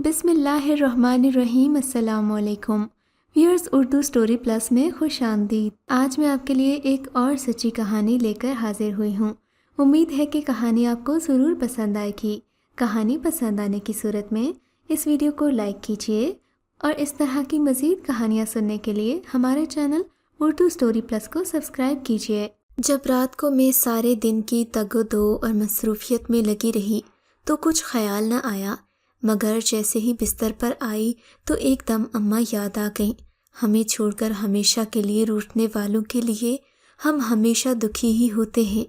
بسم اللہ الرحمن الرحیم۔ السلام علیکم ویورز، اردو سٹوری پلس میں خوش آمدید۔ آج میں آپ کے لیے ایک اور سچی کہانی لے کر حاضر ہوئی ہوں۔ امید ہے کہ کہانی آپ کو ضرور پسند آئے گی۔ کہانی پسند آنے کی صورت میں اس ویڈیو کو لائک کیجیے اور اس طرح کی مزید کہانیاں سننے کے لیے ہمارے چینل اردو سٹوری پلس کو سبسکرائب کیجیے۔ جب رات کو میں سارے دن کی تگ و دو اور مصروفیت میں لگی رہی تو کچھ خیال نہ آیا، مگر جیسے ہی بستر پر آئی تو ایک دم اماں یاد آ گئیں۔ ہمیں چھوڑ کر ہمیشہ کے لیے روٹنے والوں کے لیے ہم ہمیشہ دکھی ہی ہوتے ہیں۔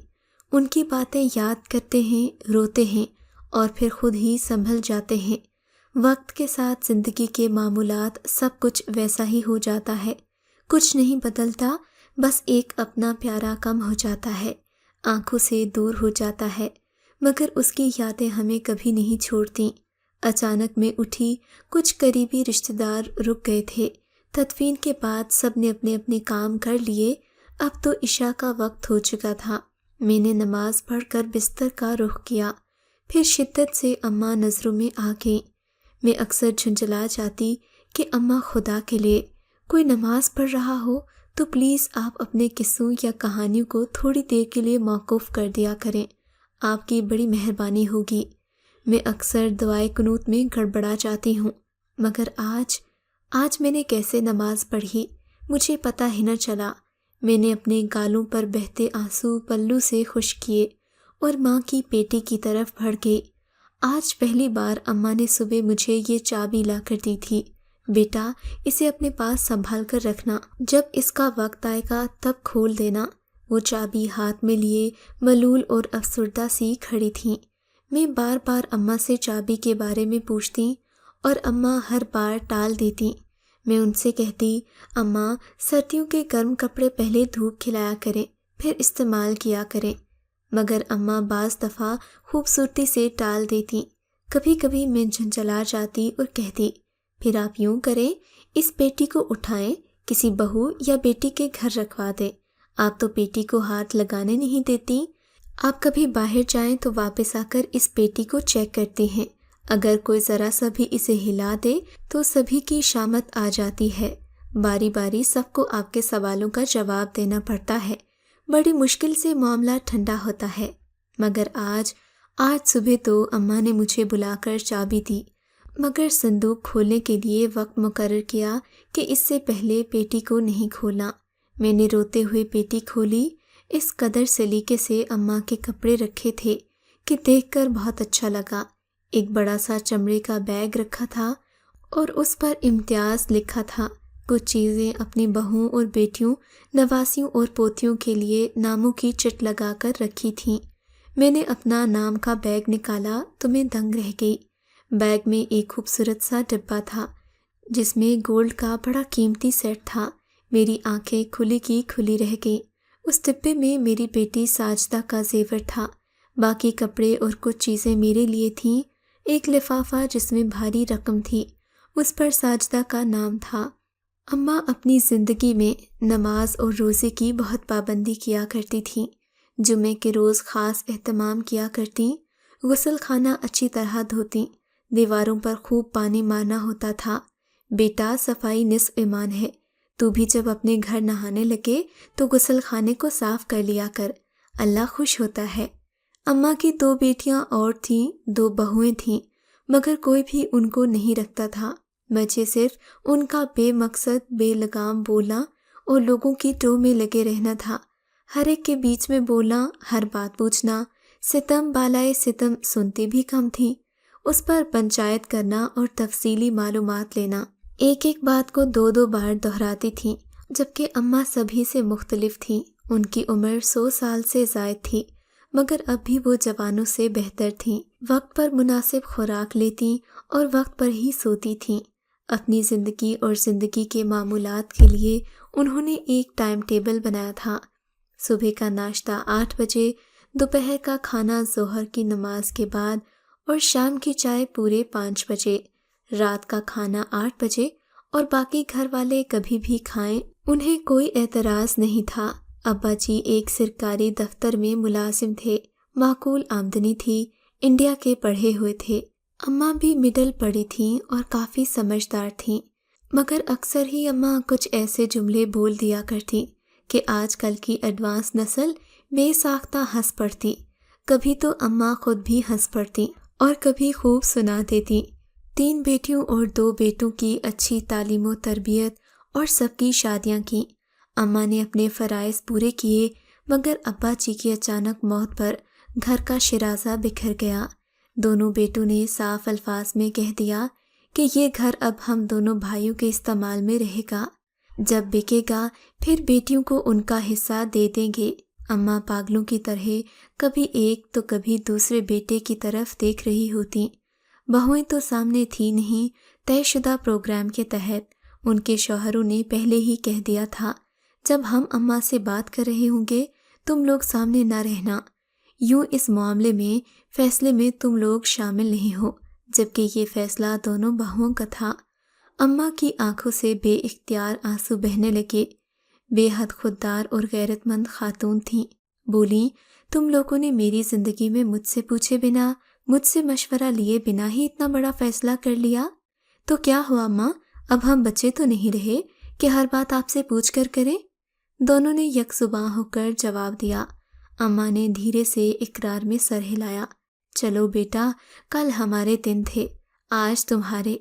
ان کی باتیں یاد کرتے ہیں، روتے ہیں اور پھر خود ہی سنبھل جاتے ہیں۔ وقت کے ساتھ زندگی کے معمولات سب کچھ ویسا ہی ہو جاتا ہے، کچھ نہیں بدلتا، بس ایک اپنا پیارا کم ہو جاتا ہے، آنکھوں سے دور ہو جاتا ہے، مگر اس کی یادیں ہمیں کبھی نہیں چھوڑتیں۔ اچانک میں اٹھی، کچھ قریبی رشتہ دار رک گئے تھے۔ تدفین کے بعد سب نے اپنے اپنے کام کر لیے۔ اب تو عشاء کا وقت ہو چکا تھا۔ میں نے نماز پڑھ کر بستر کا رخ کیا، پھر شدت سے اماں نظروں میں آ گئیں۔ میں اکثر جھنجھلا جاتی کہ اماں خدا کے لیے کوئی نماز پڑھ رہا ہو تو پلیز آپ اپنے قصوں یا کہانیوں کو تھوڑی دیر کے لیے موقوف کر دیا کریں، آپ کی بڑی مہربانی ہوگی۔ میں اکثر دعائے قنوت میں گڑبڑا جاتی ہوں، مگر آج میں نے کیسے نماز پڑھی مجھے پتہ ہی نہ چلا۔ میں نے اپنے گالوں پر بہتے آنسو پلو سے خشک کیے اور ماں کی پیٹی کی طرف بڑھ گئی۔ آج پہلی بار اماں نے صبح مجھے یہ چابی لا کر دی تھی، بیٹا اسے اپنے پاس سنبھال کر رکھنا، جب اس کا وقت آئے گا تب کھول دینا۔ وہ چابی ہاتھ میں لیے ملول اور افسردہ سی کھڑی تھیں۔ میں بار بار اماں سے چابی کے بارے میں پوچھتی اور اماں ہر بار ٹال دیتی۔ میں ان سے کہتی، اماں سردیوں کے گرم کپڑے پہلے دھوپ کھلایا کریں پھر استعمال کیا کریں، مگر اماں بعض دفعہ خوبصورتی سے ٹال دیتی۔ کبھی کبھی میں جھنجھلا جاتی اور کہتی، پھر آپ یوں کریں، اس پیٹی کو اٹھائیں، کسی بہو یا بیٹی کے گھر رکھوا دیں، آپ تو پیٹی کو ہاتھ لگانے نہیں دیتی۔ آپ کبھی باہر جائیں تو واپس آ کر اس پیٹی کو چیک کرتی ہیں، اگر کوئی ذرا سا بھی اسے ہلا دے تو سبھی کی شامت آ جاتی ہے، باری باری سب کو آپ کے سوالوں کا جواب دینا پڑتا ہے، بڑی مشکل سے معاملہ ٹھنڈا ہوتا ہے۔ مگر آج صبح تو اماں نے مجھے بلا کر چابی دی، مگر صندوق کھولنے کے لیے وقت مقرر کیا کہ اس سے پہلے پیٹی کو نہیں کھولنا۔ میں نے روتے ہوئے پیٹی کھولی، اس قدر سلیقے سے اماں کے کپڑے رکھے تھے کہ دیکھ کر بہت اچھا لگا۔ ایک بڑا سا چمڑے کا بیگ رکھا تھا اور اس پر امتیاز لکھا تھا۔ کچھ چیزیں اپنی بہوؤں اور بیٹیوں، نواسیوں اور پوتیوں کے لیے ناموں کی چٹ لگا کر رکھی تھیں۔ میں نے اپنا نام کا بیگ نکالا تو میں دنگ رہ گئی۔ بیگ میں ایک خوبصورت سا ڈبہ تھا جس میں گولڈ کا بڑا قیمتی سیٹ تھا۔ میری آنکھیں کھلی کی کھلی رہ گئیں۔ اس ڈبے میں میری بیٹی ساجدہ کا زیور تھا، باقی کپڑے اور کچھ چیزیں میرے لیے تھیں۔ ایک لفافہ جس میں بھاری رقم تھی، اس پر ساجدہ کا نام تھا۔ اماں اپنی زندگی میں نماز اور روزے کی بہت پابندی کیا کرتی تھیں، جمعے کے روز خاص اہتمام کیا کرتیں، غسل خانہ اچھی طرح دھوتیں، دیواروں پر خوب پانی مارنا ہوتا تھا۔ بیٹا صفائی نصف ایمان ہے، تو بھی جب اپنے گھر نہانے لگے تو غسل خانے کو صاف کر لیا کر، اللہ خوش ہوتا ہے۔ اماں کی 2 بیٹیاں اور تھیں، 2 بہویں تھیں، مگر کوئی بھی ان کو نہیں رکھتا تھا، بچے صرف ان کا بے مقصد بے لگام بولنا اور لوگوں کی ٹو میں لگے رہنا تھا، ہر ایک کے بیچ میں بولنا، ہر بات پوچھنا، ستم بالائے ستم سنتی بھی کم تھیں، اس پر پنچایت کرنا اور تفصیلی معلومات لینا، ایک ایک بات کو 2 بار دہراتی تھیں، جبکہ اماں سبھی سے مختلف تھیں۔ ان کی عمر 100 سال سے زائد تھی، مگر اب بھی وہ جوانوں سے بہتر تھیں۔ وقت پر مناسب خوراک لیتیں اور وقت پر ہی سوتی تھیں۔ اپنی زندگی اور زندگی کے معمولات کے لیے انہوں نے ایک ٹائم ٹیبل بنایا تھا۔ صبح کا ناشتہ 8 بجے، دوپہر کا کھانا ظہر کی نماز کے بعد اور شام کی چائے پورے 5 بجے، رات کا کھانا 8 بجے اور باقی گھر والے کبھی بھی کھائیں، انہیں کوئی اعتراض نہیں تھا۔ ابا جی ایک سرکاری دفتر میں ملازم تھے، معقول آمدنی تھی، انڈیا کے پڑھے ہوئے تھے۔ اماں بھی مڈل پڑھی تھیں اور کافی سمجھدار تھیں، مگر اکثر ہی اماں کچھ ایسے جملے بول دیا کرتی کہ آج کل کی ایڈوانس نسل بے ساختہ ہنس پڑتی۔ کبھی تو اماں خود بھی ہنس پڑتی اور کبھی خوب سنا دیتی۔ 3 بیٹیوں اور 2 بیٹوں کی اچھی تعلیم و تربیت اور سب کی شادیاں کیں۔ اماں نے اپنے فرائض پورے کیے، مگر ابا جی کی اچانک موت پر گھر کا شیرازہ بکھر گیا۔ دونوں بیٹوں نے صاف الفاظ میں کہہ دیا کہ یہ گھر اب ہم دونوں بھائیوں کے استعمال میں رہے گا، جب بکے گا پھر بیٹیوں کو ان کا حصہ دے دیں گے۔ اماں پاگلوں کی طرح کبھی ایک تو کبھی دوسرے بیٹے کی طرف دیکھ رہی ہوتی۔ بہویں تو سامنے تھی نہیں، طے شدہ پروگرام کے تحت ان کے شوہروں نے پہلے ہی کہہ دیا تھا، جب ہم اماں سے بات کر رہے ہوں گے تم لوگ سامنے نہ رہنا، یوں اس معاملے میں فیصلے میں تم لوگ شامل نہیں ہو، جبکہ یہ فیصلہ دونوں بہوؤں کا تھا۔ اماں کی آنکھوں سے بے اختیار آنسو بہنے لگے۔ بے حد خوددار اور غیرت مند خاتون تھیں۔ بولیں، تم لوگوں نے میری زندگی میں مجھ سے پوچھے بنا، مجھ سے مشورہ لیے بنا ہی اتنا بڑا فیصلہ کر لیا، تو کیا ہوا ماں، اب ہم بچے تو نہیں رہے کہ ہر بات آپ سے پوچھ کر کریں؟ دونوں نے یک زباں ہو کر جواب دیا۔ اماں نے دھیرے سے اقرار میں سر ہلایا۔ چلو بیٹا، کل ہمارے دن تھے، آج تمہارے،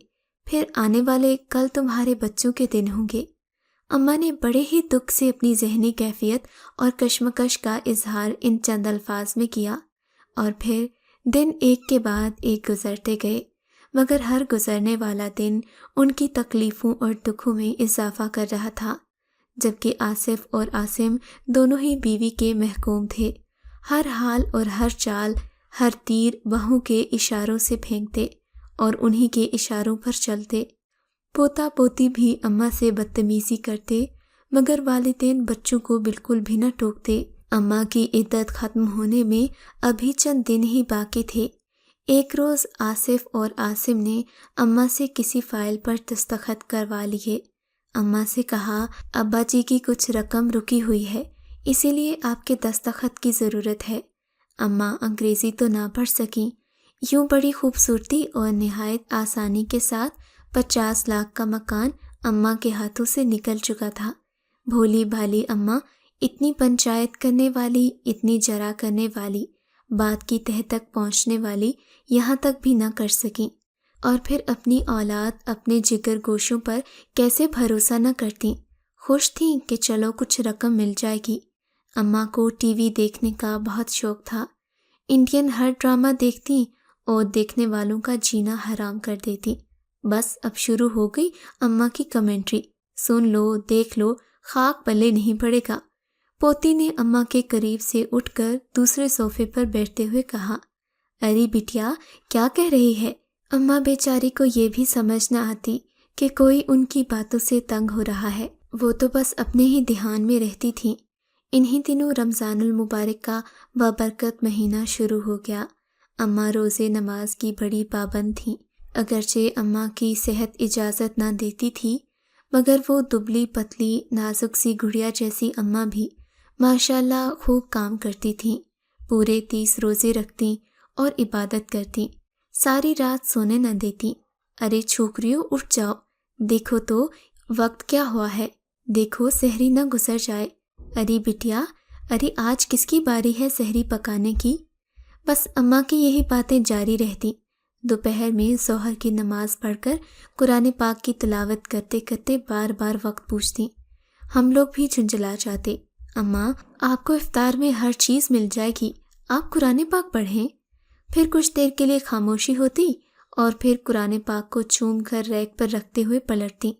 پھر آنے والے کل تمہارے بچوں کے دن ہوں گے۔ اماں نے بڑے ہی دکھ سے اپنی ذہنی کیفیت اور کشمکش کا اظہار ان چند الفاظ میں کیا، اور پھر دن ایک کے بعد ایک گزرتے گئے، مگر ہر گزرنے والا دن ان کی تکلیفوں اور دکھوں میں اضافہ کر رہا تھا، جبکہ آصف اور عاصم دونوں ہی بیوی کے محکوم تھے۔ ہر حال اور ہر چال، ہر تیر بہو کے اشاروں سے پھینکتے اور انہی کے اشاروں پر چلتے۔ پوتا پوتی بھی اماں سے بدتمیزی کرتے، مگر والدین بچوں کو بالکل بھی نہ ٹوکتے۔ اماں کی عدت ختم ہونے میں ابھی چند دن ہی باقی تھے۔ ایک روز آصف اور عاصم نے اماں سے کسی فائل پر دستخط کروا لیے۔ اماں سے کہا، ابا جی کی کچھ رقم رکی ہوئی ہے، اسی لیے آپ کے دستخط کی ضرورت ہے۔ اماں انگریزی تو نہ پڑھ سکیں، یوں بڑی خوبصورتی اور نہایت آسانی کے ساتھ 50 لاکھ کا مکان اماں کے ہاتھوں سے نکل چکا تھا۔ بھولی بھالی اماں، اتنی پنچایت کرنے والی، اتنی جرا کرنے والی، بات کی تہہ تک پہنچنے والی یہاں تک بھی نہ کر سکیں، اور پھر اپنی اولاد، اپنے جگر گوشوں پر کیسے بھروسہ نہ کرتیں۔ خوش تھیں کہ چلو کچھ رقم مل جائے گی۔ اماں کو ٹی وی دیکھنے کا بہت شوق تھا۔ انڈین ہر ڈرامہ دیکھتی اور دیکھنے والوں کا جینا حرام کر دیتی۔ بس اب شروع ہو گئی اماں کی کمنٹری، سن لو، دیکھ لو، خاک پلے نہیں پڑے گا۔ پوتی نے اماں کے قریب سے اٹھ کر دوسرے صوفے پر بیٹھتے ہوئے کہا، ارے بٹیا، کیا کہہ رہی ہے؟ اماں بیچاری کو یہ بھی سمجھ نہ آتی کہ کوئی ان کی باتوں سے تنگ ہو رہا ہے، وہ تو بس اپنے ہی دھیان میں رہتی تھیں۔ انہی دنوں رمضان المبارک کا بابرکت مہینہ شروع ہو گیا۔ اماں روزے نماز کی بڑی پابند تھیں، اگرچہ اماں کی صحت اجازت نہ دیتی تھی، مگر وہ دبلی پتلی نازک سی گڑیا جیسی اماں بھی ماشاءاللہ خوب کام کرتی تھیں۔ پورے 30 روزے رکھتیں اور عبادت کرتیں، ساری رات سونے نہ دیتیں۔ ارے چھوکریوں، اٹھ جاؤ، دیکھو تو وقت کیا ہوا ہے، دیکھو سحری نہ گزر جائے۔ ارے بٹیا، ارے آج کس کی باری ہے سحری پکانے کی؟ بس اماں کی یہی باتیں جاری رہتی۔ دوپہر میں ظہر کی نماز پڑھ کر قرآن پاک کی تلاوت کرتے کرتے بار بار وقت پوچھتی۔ ہم لوگ بھی جھنجھلا جاتے، اماں آپ کو افطار میں ہر چیز مل جائے گی، آپ قرآن پاک پڑھیں۔ پھر کچھ دیر کے لیے خاموشی ہوتی اور پھر قرآن پاک کو چوم کر ریک پر رکھتے ہوئے پلٹتی۔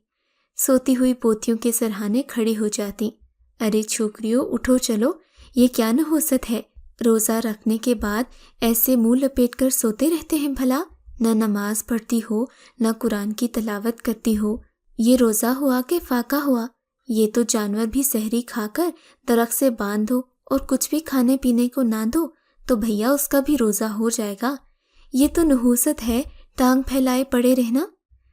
سوتی ہوئی پوتیوں کے سرہانے کھڑی ہو جاتی۔ ارے چھوکریوں، اٹھو چلو، یہ کیا نحوست ہے؟ روزہ رکھنے کے بعد ایسے منہ لپیٹ کر سوتے رہتے ہیں بھلا؟ نہ نماز پڑھتی ہو، نہ قرآن کی تلاوت کرتی ہو، یہ روزہ ہوا کہ فاقہ ہوا؟ یہ تو جانور بھی سحری کھا کر درخت سے باندھ دو اور کچھ بھی کھانے پینے کو نہ دو تو بھیا اس کا بھی روزہ ہو جائے گا۔ یہ تو نحوست ہے، ٹانگ پھیلائے پڑے رہنا۔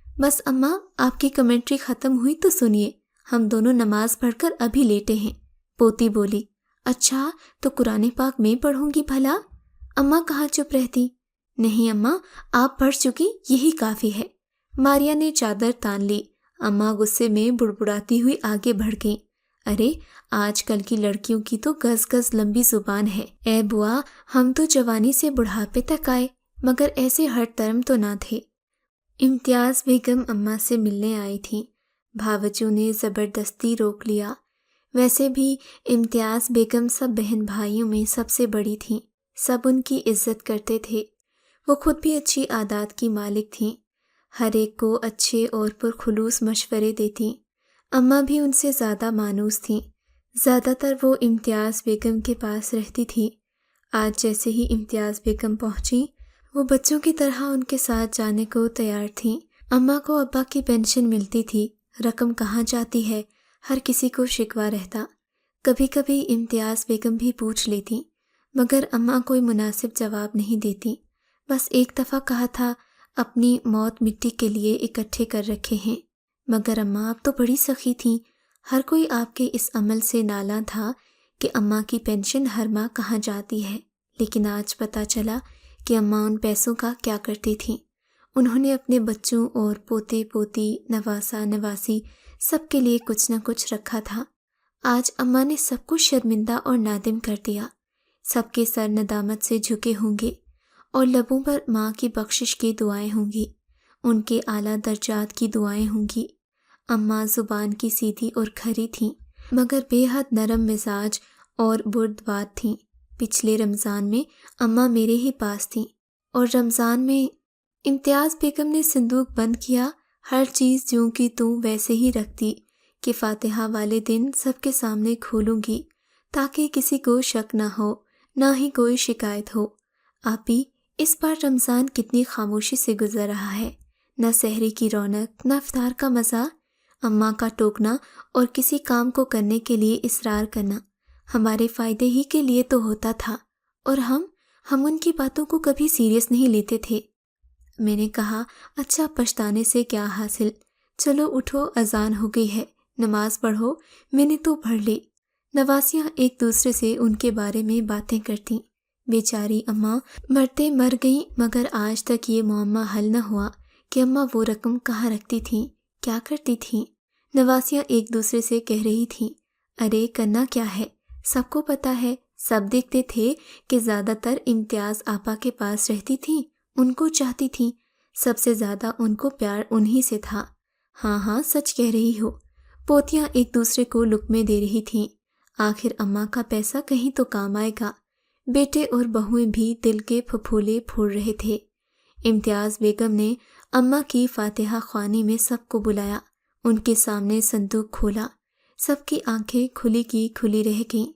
بس اماں، آپ کی کمنٹری ختم ہوئی تو سنیے، ہم دونوں نماز پڑھ کر ابھی لیٹے ہیں۔ پوتی بولی، اچھا تو قرآن پاک میں پڑھوں گی بھلا؟ اماں کہاں چپ رہتی، نہیں اماں، آپ پڑھ چکی، یہی کافی ہے۔ ماریا نے چادر تان لی۔ اماں غصے میں بڑبڑاتی ہوئی آگے بڑھ گئیں۔ ارے آج کل کی لڑکیوں کی تو گز گز لمبی زبان ہے۔ اے بوا، ہم تو جوانی سے بڑھاپے تک آئے، مگر ایسے ہٹ ترم تو نہ تھے۔ امتیاز بیگم اماں سے ملنے آئی تھیں۔ بھاوجوں نے زبردستی روک لیا۔ ویسے بھی امتیاز بیگم سب بہن بھائیوں میں سب سے بڑی تھیں، سب ان کی عزت کرتے تھے۔ وہ خود بھی اچھی عادات کی مالک تھیں، ہر ایک کو اچھے اور پرخلوص مشورے دیتیں۔ اماں بھی ان سے زیادہ مانوس تھیں، زیادہ تر وہ امتیاز بیگم کے پاس رہتی تھیں۔ آج جیسے ہی امتیاز بیگم پہنچی، وہ بچوں کی طرح ان کے ساتھ جانے کو تیار تھیں۔ اماں کو ابا کی پینشن ملتی تھی، رقم کہاں جاتی ہے، ہر کسی کو شکوہ رہتا۔ کبھی کبھی امتیاز بیگم بھی پوچھ لیتی، مگر اماں کوئی مناسب جواب نہیں دیتی۔ بس ایک دفعہ کہا تھا اپنی موت مٹی کے لیے اکٹھے کر رکھے ہیں، مگر اماں اب تو بڑی سخی تھیں۔ ہر کوئی آپ کے اس عمل سے نالاں تھا کہ اماں کی پینشن ہر ماہ کہاں جاتی ہے، لیکن آج پتہ چلا کہ اماں ان پیسوں کا کیا کرتی تھیں۔ انہوں نے اپنے بچوں اور پوتے پوتی، نواسا نواسی سب کے لیے کچھ نہ کچھ رکھا تھا۔ آج اماں نے سب کو شرمندہ اور نادم کر دیا۔ سب کے سر ندامت سے جھکے ہوں گے اور لبوں پر ماں کی بخشش کی دعائیں ہوں گی، ان کے اعلیٰ درجات کی دعائیں ہوں گی۔ اماں زبان کی سیدھی اور کھری تھیں، مگر بے حد نرم مزاج اور بردبار تھیں۔ پچھلے رمضان میں اماں میرے ہی پاس تھیں، اور رمضان میں امتیاز بیگم نے صندوق بند کیا، ہر چیز جوں کی توں ویسے ہی رکھ دی کہ فاتحہ والے دن سب کے سامنے کھولوں گی تاکہ کسی کو شک نہ ہو، نہ ہی کوئی شکایت ہو۔ آپی، اس بار رمضان کتنی خاموشی سے گزر رہا ہے، نہ سحری کی رونق، نہ افطار کا مزہ۔ اماں کا ٹوکنا اور کسی کام کو کرنے کے لیے اصرار کرنا ہمارے فائدے ہی کے لیے تو ہوتا تھا، اور ہم ان کی باتوں کو کبھی سیریس نہیں لیتے تھے۔ میں نے کہا، اچھا پچھتانے سے کیا حاصل، چلو اٹھو، اذان ہو گئی ہے، نماز پڑھو۔ میں نے تو پڑھ لی۔ نواسیاں ایک دوسرے سے ان کے بارے میں باتیں کرتیں۔ بیچاری اماں مرتے مر گئیں، مگر آج تک یہ معمہ حل نہ ہوا کہ اماں وہ رقم کہاں رکھتی تھیں، کیا کرتی تھیں۔ نواسیاں ایک دوسرے سے کہہ رہی تھیں، ارے کرنا کیا ہے، سب کو پتہ ہے، سب دیکھتے تھے کہ زیادہ تر امتیاز آپا کے پاس رہتی تھیں، ان کو چاہتی تھیں، سب سے زیادہ ان کو پیار انہی سے تھا۔ ہاں ہاں سچ کہہ رہی ہو۔ پوتیاں ایک دوسرے کو لقمے دے رہی تھیں، آخر اماں کا پیسہ کہیں تو کام آئے گا۔ بیٹے اور بہویں بھی دل کے پھپھولے پھوڑ رہے تھے۔ امتیاز بیگم نے اماں کی فاتحہ خوانی میں سب کو بلایا، ان کے سامنے صندوق کھولا، سب کی آنکھیں کھلی کی کھلی رہ گئیں۔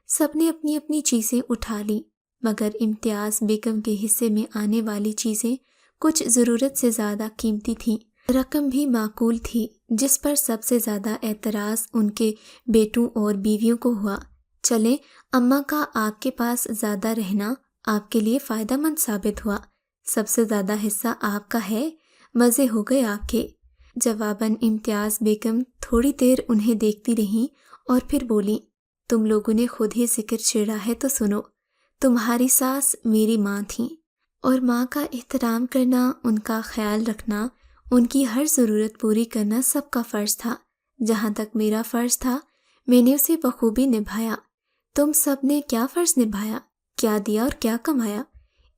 سب نے اپنی اپنی چیزیں اٹھا لیں، مگر امتیاز بیگم کے حصے میں آنے والی چیزیں کچھ ضرورت سے زیادہ قیمتی تھیں۔ رقم بھی معقول تھی، جس پر سب سے زیادہ اعتراض ان کے بیٹوں اور بیویوں کو ہوا۔ چلیں، اماں کا آپ کے پاس زیادہ رہنا آپ کے لیے فائدہ مند ثابت ہوا، سب سے زیادہ حصہ آپ کا ہے، مزے ہو گئے آپ کے۔ جواباً امتیاز بیگم تھوڑی دیر انہیں دیکھتی رہیں اور پھر بولیں، تم لوگوں نے خود ہی ذکر چھیڑا ہے تو سنو۔ تمہاری ساس میری ماں تھیں، اور ماں کا احترام کرنا، ان کا خیال رکھنا، ان کی ہر ضرورت پوری کرنا سب کا فرض تھا۔ جہاں تک میرا فرض تھا، میں نے اسے بخوبی نبھایا۔ تم سب نے کیا فرض نبھایا، کیا دیا اور کیا کمایا،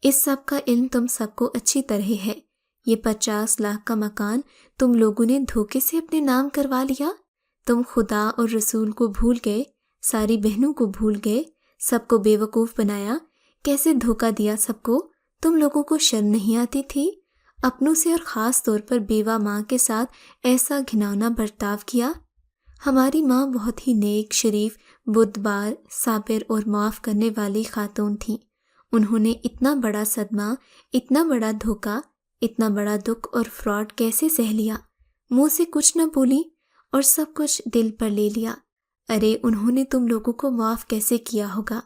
اس سب کا علم تم سب کو اچھی طرح ہے۔ یہ 50 لاکھ کا مکان تم لوگوں نے دھوکے سے اپنے نام کروا لیا۔ تم خدا اور رسول کو بھول گئے، ساری بہنوں کو بھول گئے، سب کو بے وقوف بنایا۔ کیسے دھوکہ دیا سب کو، تم لوگوں کو شرم نہیں آتی تھی؟ اپنوں سے اور خاص طور پر بیوہ ماں کے ساتھ ایسا گھناؤنا برتاؤ کیا۔ ہماری ماں بہت ہی نیک، شریف، بردبار، صابر اور معاف کرنے والی خاتون تھیں۔ انہوں نے اتنا بڑا صدمہ، اتنا بڑا دھوکہ، اتنا بڑا دکھ اور فراڈ کیسے سہ لیا؟ منہ سے کچھ نہ بولی اور سب کچھ دل پر لے لیا۔ ارے انہوں نے تم لوگوں کو معاف کیسے کیا ہوگا،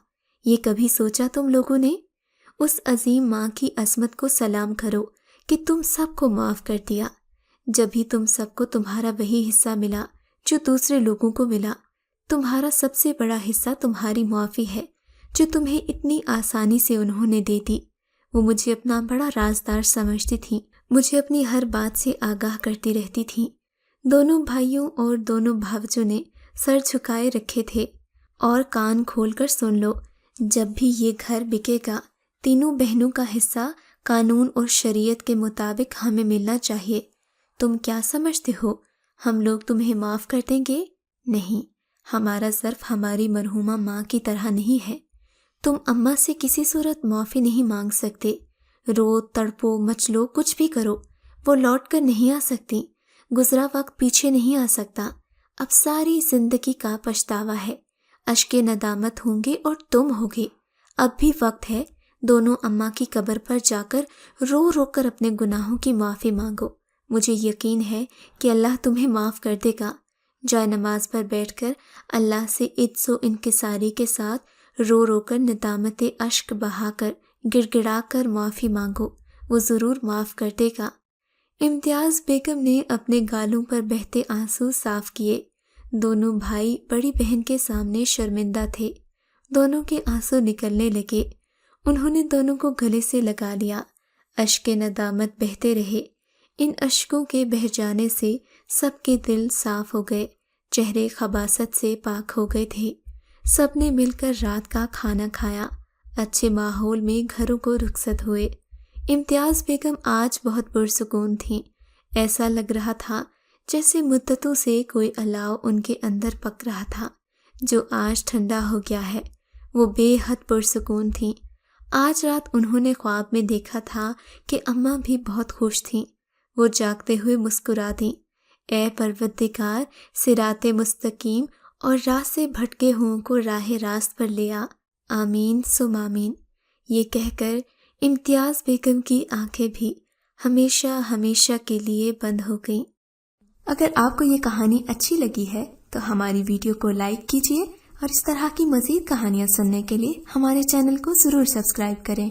یہ کبھی سوچا تم لوگوں نے؟ اس عظیم ماں کی عظمت کو سلام کرو کہ تم سب کو معاف کر دیا۔ جب ہی تم سب کو تمہارا وہی حصہ ملا جو دوسرے لوگوں کو ملا۔ تمہارا سب سے بڑا حصہ تمہاری معافی ہے، جو تمہیں اتنی آسانی سے انہوں نے دے دی۔ وہ مجھے اپنا بڑا رازدار سمجھتی تھیں، مجھے اپنی ہر بات سے آگاہ کرتی رہتی تھیں۔ دونوں بھائیوں اور دونوں بھاوجوں نے سر جھکائے رکھے تھے۔ اور کان کھول کر سن لو، جب بھی یہ گھر بکے گا، تینوں بہنوں کا حصہ قانون اور شریعت کے مطابق ہمیں ملنا چاہیے۔ تم کیا سمجھتے ہو ہم لوگ تمہیں معاف کر دیں گے؟ نہیں، ہمارا ظرف ہماری مرحومہ ماں کی طرح نہیں ہے۔ تم اماں سے کسی صورت معافی نہیں مانگ سکتے۔ رو، تڑپو، مچلو، کچھ بھی کرو، وہ لوٹ کر نہیں آ سکتی۔ گزرا وقت پیچھے نہیں آ سکتا۔ اب ساری زندگی کا پچھتاوا ہے، اشک ندامت ہوں گے اور تم ہوگے۔ اب بھی وقت ہے، دونوں اماں کی قبر پر جا کر رو رو کر اپنے گناہوں کی معافی مانگو۔ مجھے یقین ہے کہ اللہ تمہیں معاف کر دے گا۔ جائے نماز پر بیٹھ کر اللہ سے عجز و انکساری کے ساتھ رو رو کر ندامت اشک بہا کر گڑ گڑا کر معافی مانگو، وہ ضرور معاف کر دے گا۔ امتیاز بیگم نے اپنے گالوں پر بہتے آنسو صاف کیے۔ دونوں بھائی بڑی بہن کے سامنے شرمندہ تھے۔ دونوں کے آنسو نکلنے لگے۔ انہوں نے دونوں کو گلے سے لگا لیا۔ اشک ندامت بہتے رہے۔ ان اشکوں کے بہہ جانے سے سب کے دل صاف ہو گئے، چہرے خباثت سے پاک ہو گئے تھے۔ سب نے مل کر رات کا کھانا کھایا، اچھے ماحول میں گھروں کو رخصت ہوئے۔ امتیاز بیگم آج بہت پرسکون تھیں۔ ایسا لگ رہا تھا جیسے مدتوں سے کوئی الاؤ ان کے اندر پک رہا تھا، جو آج ٹھنڈا ہو گیا ہے۔ وہ بے حد پرسکون تھیں۔ آج رات انہوں نے خواب میں دیکھا تھا کہ اماں بھی بہت خوش تھیں۔ وہ جاگتے ہوئے مسکرا دیں، اے پروردگار، صراط مستقیم اور راہ سے بھٹکے ہوں کو راہ راست پر لے آ، آمین ثم آمین۔ یہ کہہ کر امتیاز بیگم کی آنکھیں بھی ہمیشہ ہمیشہ کے لیے بند ہو گئیں۔ اگر آپ کو یہ کہانی اچھی لگی ہے تو ہماری ویڈیو کو لائک کیجیے اور اس طرح کی مزید کہانیاں سننے کے لیے ہمارے چینل کو ضرور سبسکرائب کریں۔